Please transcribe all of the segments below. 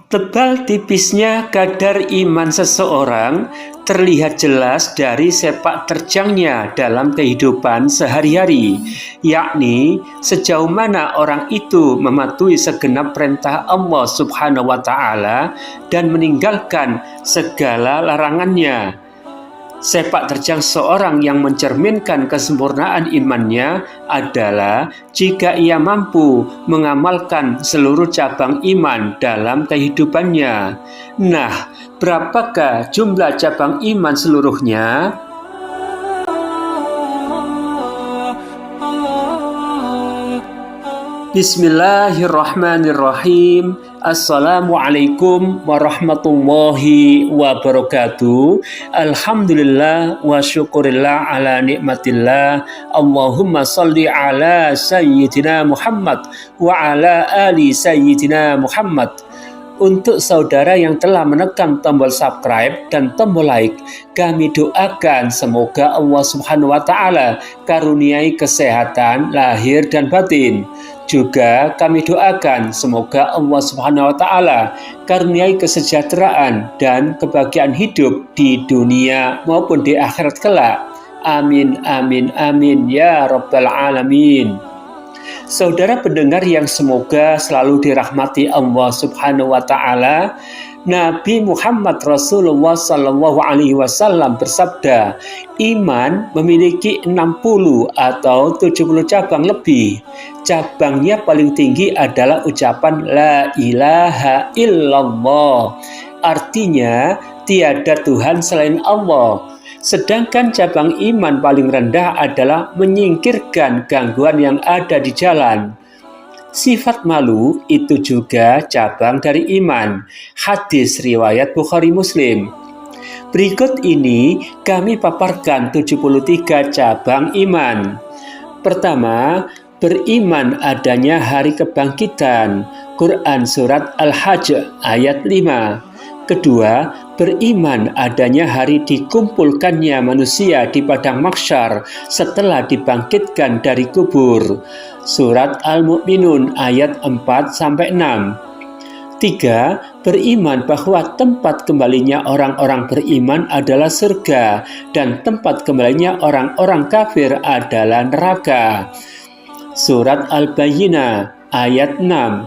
Tebal tipisnya kadar iman seseorang terlihat jelas dari sepak terjangnya dalam kehidupan sehari-hari, yakni sejauh mana orang itu mematuhi segenap perintah Allah Subhanahu wa Ta'ala dan meninggalkan segala larangannya. Sepak terjang seorang yang mencerminkan kesempurnaan imannya adalah jika ia mampu mengamalkan seluruh cabang iman dalam kehidupannya. Nah, berapakah jumlah cabang iman seluruhnya? Bismillahirrahmanirrahim. Assalamualaikum warahmatullahi wabarakatuh. Alhamdulillah wa syukurillah ala nikmatillah. Allahumma salli ala sayyidina Muhammad wa ala ali sayyidina Muhammad. Untuk saudara yang telah menekan tombol subscribe dan tombol like, kami doakan semoga Allah Subhanahu wa Ta'ala karuniai kesehatan lahir dan batin. Juga kami doakan semoga Allah Subhanahu wa Ta'ala karuniai kesejahteraan dan kebahagiaan hidup di dunia maupun di akhirat kelak. Amin amin amin ya rabbal alamin. Saudara pendengar yang semoga selalu dirahmati Allah Subhanahu wa Ta'ala, Nabi Muhammad Rasulullah Sallallahu Alaihi Wasallam bersabda, iman memiliki 60 atau 70 cabang lebih. Cabangnya paling tinggi adalah ucapan La ilaha illallah. Artinya, tiada Tuhan selain Allah. Sedangkan cabang iman paling rendah adalah menyingkirkan gangguan yang ada di jalan. Sifat malu itu juga cabang dari iman. Hadis riwayat Bukhari Muslim. Berikut ini kami paparkan 73 cabang iman. Pertama, beriman adanya hari kebangkitan. Quran Surat Al-Hajj ayat 5. Kedua, beriman adanya hari dikumpulkannya manusia di padang mahsyar setelah dibangkitkan dari kubur. Surat Al-Mu'minun ayat 4-6. Tiga, beriman bahwa tempat kembalinya orang-orang beriman adalah surga dan tempat kembalinya orang-orang kafir adalah neraka. Surat Al-Bayyinah ayat 6.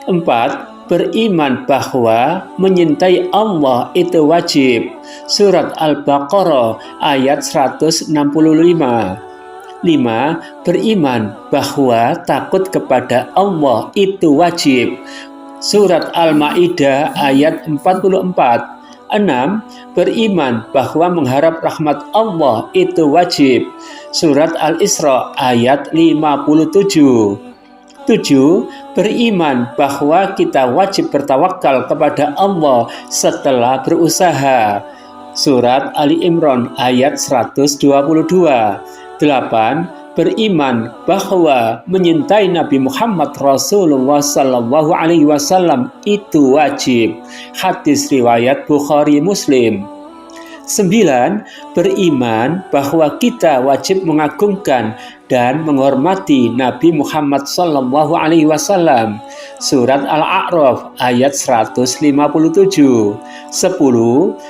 Empat, beriman bahwa menyintai Allah itu wajib. Surat Al-Baqarah ayat 165. 5. Beriman bahwa takut kepada Allah itu wajib. Surat Al-Maidah ayat 44. 6. Beriman bahwa mengharap rahmat Allah itu wajib. Surat Al-Isra ayat 57. 7. Beriman bahwa kita wajib bertawakal kepada Allah setelah berusaha. Surat Ali Imran ayat 122. 8. Beriman bahwa menyintai Nabi Muhammad Rasulullah Sallallahu Alaihi Wasallam itu wajib. Hadis riwayat Bukhari Muslim. 9. Beriman bahwa kita wajib mengagungkan dan menghormati Nabi Muhammad Sallallahu Alaihi Wasallam. Surat Al-A'raf ayat 157. 10.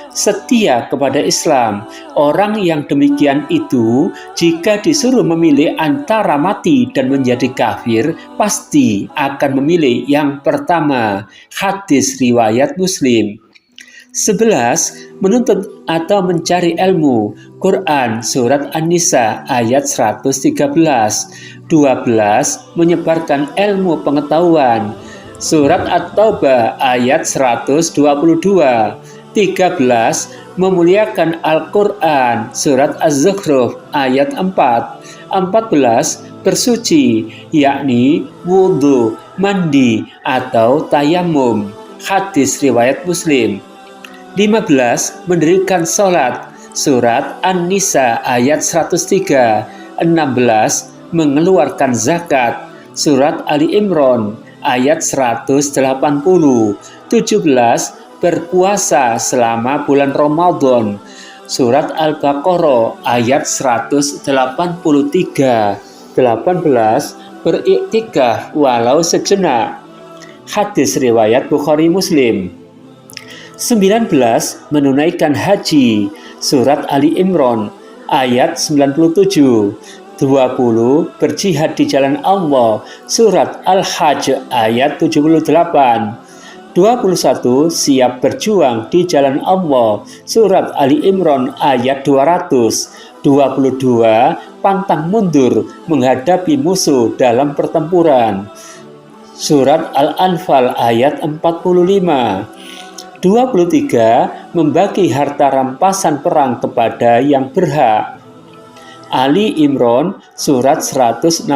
Setia kepada Islam. Orang yang demikian itu jika disuruh memilih antara mati dan menjadi kafir, pasti akan memilih yang pertama. Hadis riwayat Muslim. 11. Menuntut atau mencari ilmu. Quran Surat An-Nisa ayat 113. 12. Menyebarkan ilmu pengetahuan. Surat At-Taubah ayat 122. 13. Memuliakan Al-Quran. Surat Az-Zukhruf ayat 4. 14. Bersuci, yakni wudhu, mandi, atau tayamum. Hadis riwayat Muslim. 15. Mendirikan sholat. Surat An-Nisa ayat 103. 16. Mengeluarkan zakat. Surat Ali Imran ayat 180. 17. Berpuasa selama bulan Ramadan. Surat Al-Baqarah ayat 183. 18. Beriktikaf walau sejenak. Hadis riwayat Bukhari Muslim. 19. Menunaikan haji. Surat Ali Imran ayat 97. 20. Berjihad di jalan Allah. Surat Al-Hajj ayat 78. 21. Siap berjuang di jalan Allah. Surat Ali Imran ayat 200. 22. Pantang mundur menghadapi musuh dalam pertempuran. Surat Al-Anfal ayat 45. 23. Membagi harta rampasan perang kepada yang berhak. Ali Imran surat 161.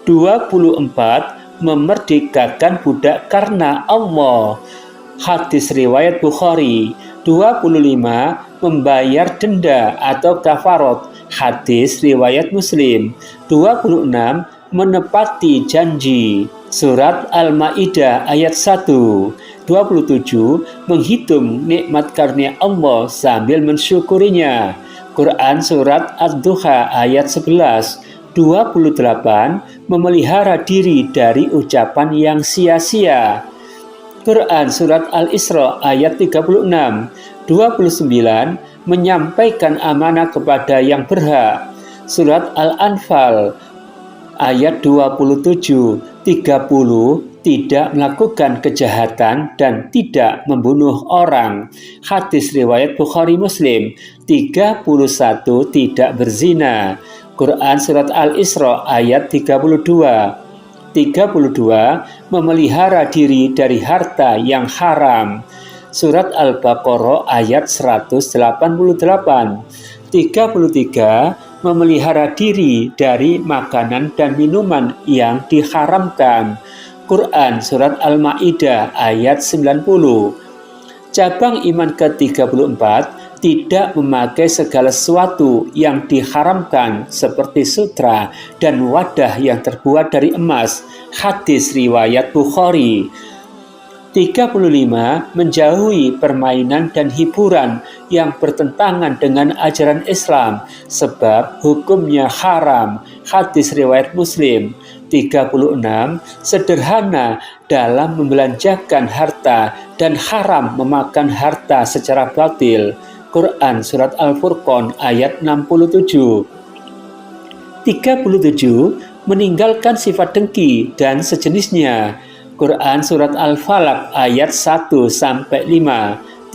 24. Memerdekakan budak karena Allah. Hadis riwayat Bukhari. 25. Membayar denda atau kafarat. Hadis riwayat Muslim. 26. Menepati janji. Surat Al-Maidah ayat 1. 27. Menghitung nikmat karunia Allah sambil mensyukurinya. Quran surat Ad-Duha ayat 11. 28. Memelihara diri dari ucapan yang sia-sia. Quran surat Al-Isra ayat 36. 29. Menyampaikan amanah kepada yang berhak. Surat Al-Anfal ayat 27. 30. Tidak melakukan kejahatan dan tidak membunuh orang. Hadis riwayat Bukhari Muslim. 31. Tidak berzina. Quran surat Al-Isra ayat 32. 32. Memelihara diri dari harta yang haram. Surat Al-Baqarah ayat 188. 33. Memelihara diri dari makanan dan minuman yang diharamkan. Quran surat Al-Maidah ayat 90. Cabang iman ke-34, tidak memakai segala sesuatu yang diharamkan seperti sutra dan wadah yang terbuat dari emas. Hadis riwayat Bukhari. 35. Menjauhi permainan dan hiburan yang bertentangan dengan ajaran Islam sebab hukumnya haram. Hadis riwayat Muslim. 36. Sederhana dalam membelanjakan harta dan haram memakan harta secara batil. Quran surat Al-Furqan ayat 67. 37. Meninggalkan sifat dengki dan sejenisnya. Quran surat Al-Falaq ayat 1-5.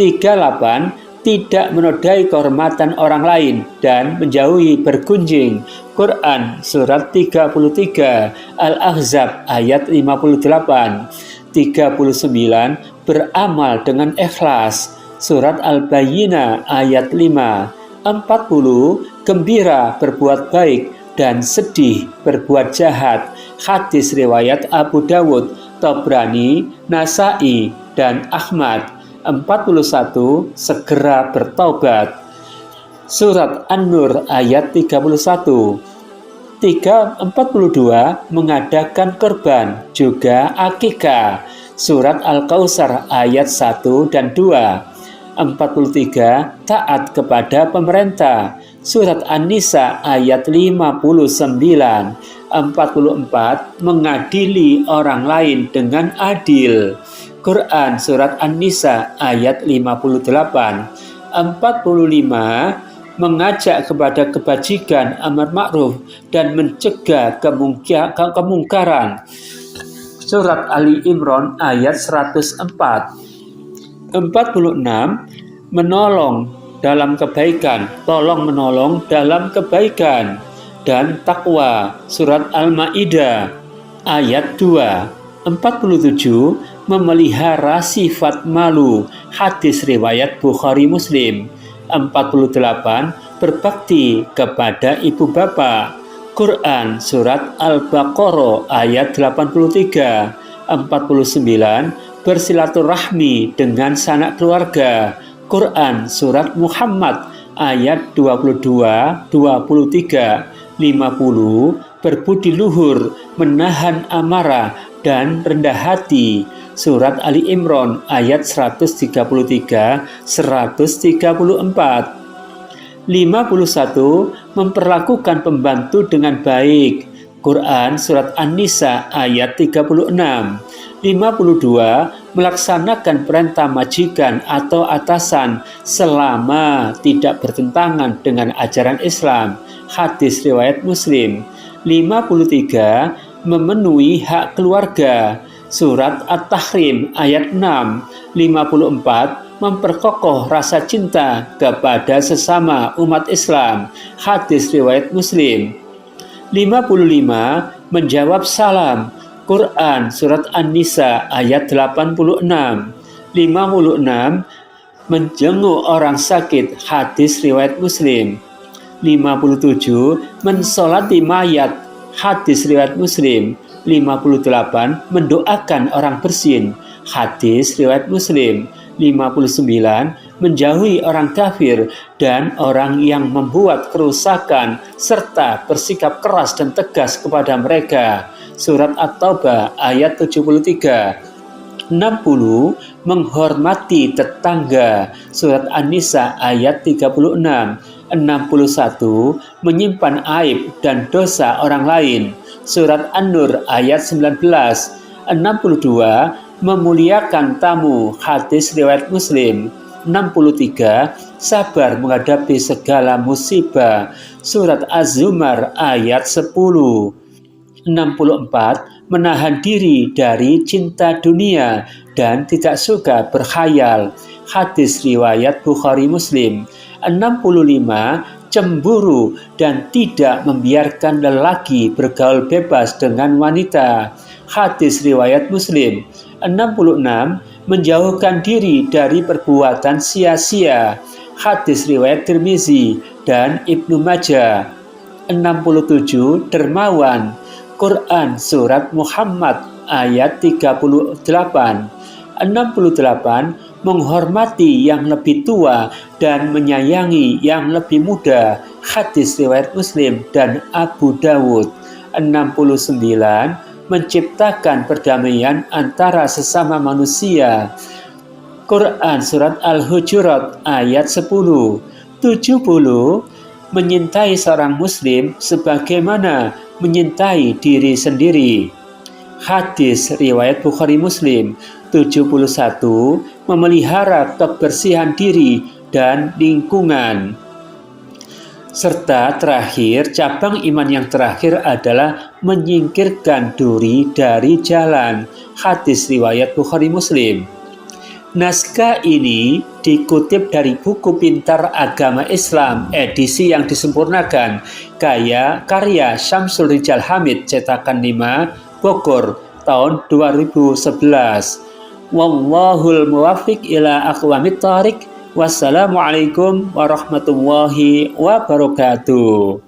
38. Tidak menodai kehormatan orang lain dan menjauhi bergunjing. Quran surat 33. Al-Ahzab ayat 58. 39. Beramal dengan ikhlas. Surat Al-Bayyinah ayat 5. 40. Gembira berbuat baik dan sedih berbuat jahat. Hadis riwayat Abu Dawud, Tabrani, Nasai, dan Ahmad. 41. Segera bertaubat. Surat An-Nur ayat 31. 42. Mengadakan korban, juga akikah. Surat Al-Kautsar ayat 1 dan 2. 43. Taat kepada pemerintah. Surat An-Nisa ayat 59. 44. Mengadili orang lain dengan adil. Quran surat An-Nisa ayat 58. 45. Mengajak kepada kebajikan, amar ma'ruf, dan mencegah kemungkaran. Surat Ali Imran ayat 104. 46. Menolong dalam kebaikan, tolong menolong dalam kebaikan dan takwa. Surat Al-Maidah ayat 2. 47. Memelihara sifat malu. Hadis riwayat Bukhari Muslim. 48. Berbakti kepada ibu bapa. Quran surat Al-Baqarah ayat 83. 49. Bersilaturahmi dengan sanak keluarga. Quran surat Muhammad ayat 22, 23. 50. Berbudi luhur, menahan amarah dan rendah hati. Surat Ali Imran ayat 133, 134. 51. Memperlakukan pembantu dengan baik. Quran surat An-Nisa ayat 36. 52. Melaksanakan perintah majikan atau atasan selama tidak bertentangan dengan ajaran Islam. Hadis riwayat Muslim. 53. Memenuhi hak keluarga. Surat At-Tahrim ayat 6. 54. Memperkokoh rasa cinta kepada sesama umat Islam. Hadis riwayat Muslim. 55. Menjawab salam. Quran surat An-Nisa ayat 86. 56. Menjenguk orang sakit. Hadis riwayat Muslim. 57. Mensolati mayat. Hadis riwayat Muslim. 58. Mendoakan orang bersin. Hadis riwayat Muslim. 59. Menjauhi orang kafir dan orang yang membuat kerusakan serta bersikap keras dan tegas kepada mereka. Surat At-Taubah ayat 73. 60. Menghormati tetangga. Surat An-Nisa ayat 36. 61. Menyimpan aib dan dosa orang lain. Surat An-Nur ayat 19. 62. Memuliakan tamu. Hadis riwayat Muslim. 63. Sabar menghadapi segala musibah. Surat Az-Zumar ayat 10. 64. Menahan diri dari cinta dunia dan tidak suka berkhayal. Hadis riwayat Bukhari Muslim. 65. Cemburu dan tidak membiarkan lelaki bergaul bebas dengan wanita. Hadis riwayat Muslim. 66. Menjauhkan diri dari perbuatan sia-sia. Hadis riwayat Tirmizi dan Ibnu Majah. 67. Dermawan. Quran surat Muhammad ayat 38. 68. Menghormati yang lebih tua dan menyayangi yang lebih muda. Hadis riwayat Muslim dan Abu Dawud. 69. Menciptakan perdamaian antara sesama manusia. Quran surat Al-Hujurat ayat 10. 70. Menyintai seorang muslim sebagaimana menyintai diri sendiri. Hadis riwayat Bukhari Muslim. 71. Memelihara kebersihan diri dan lingkungan. Serta terakhir, cabang iman yang terakhir adalah menyingkirkan duri dari jalan. Hadis riwayat Bukhari Muslim. Naskah ini dikutip dari buku Pintar Agama Islam edisi yang disempurnakan karya Syamsul Rijal Hamid cetakan 5 Bogor tahun 2011. Wallahul muwaffiq ila aqwamit thoriq. Wassalamualaikum warahmatullahi wabarakatuh.